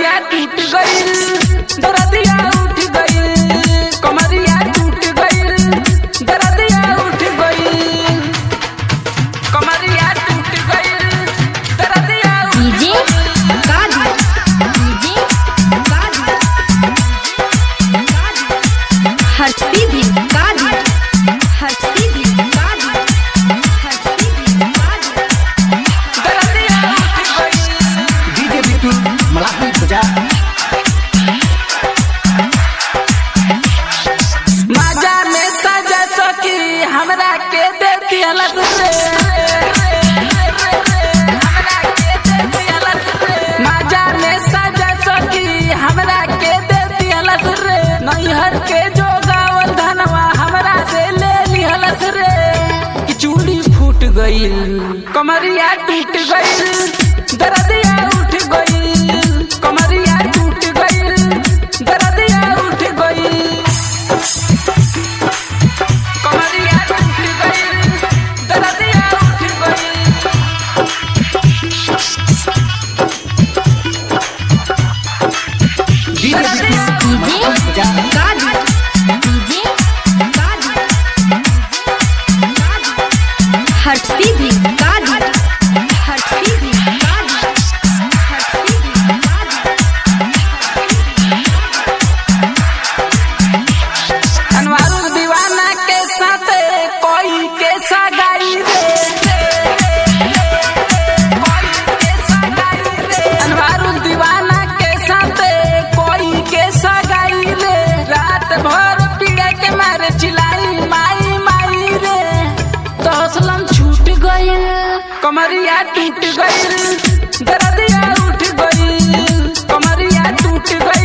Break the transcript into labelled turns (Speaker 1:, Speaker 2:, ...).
Speaker 1: कमरिया टूट गई, दरदिया उठ गई, कमरिया टूट गई, दरदिया उठ गई, कमरिया टूट गई, दरदिया
Speaker 2: डीजे काजी, डीजे काजी, हस्ती भी काजी, हस्ती भी काजी, हस्ती भी काजी,
Speaker 1: दरदिया उठ गई।
Speaker 3: डीजे बिट्टू मलाही बजा।
Speaker 1: माजा में सजा सकी हमरा के देती हलत रे, हमरा के देती हलत रे। माजा में सजा सकी हमरा के देती हलत रे। नैहर के जो गावल धनवा हमरा से ले ली हलत रे। कि चूड़ी फूट गई, कमरिया टूट गई, दरदिया उठ गई, कमरिया टूट गई, दरदिया उठ गई, कमरिया टूट गई, दरदिया उठ गई।
Speaker 3: डीजे बिट्टू
Speaker 2: डीजे
Speaker 3: बजा।
Speaker 2: काजी, डीजे काजी, हस्ती भी काजी, हस्ती भी काजी, हस्ती भी काजी।
Speaker 1: अनवारुल दीवाना के साथ कोई के सगाई रे, कोई के सगाई रे। अनवारुल दीवाना के साथ कोई के सगाई रे। रात भर पीड़े के मारे चिल्लाई माई माई रे। तो हौसलन छूट गई, कमरिया टूट गई, दरदिया उठ गई, कमरिया टूट गई।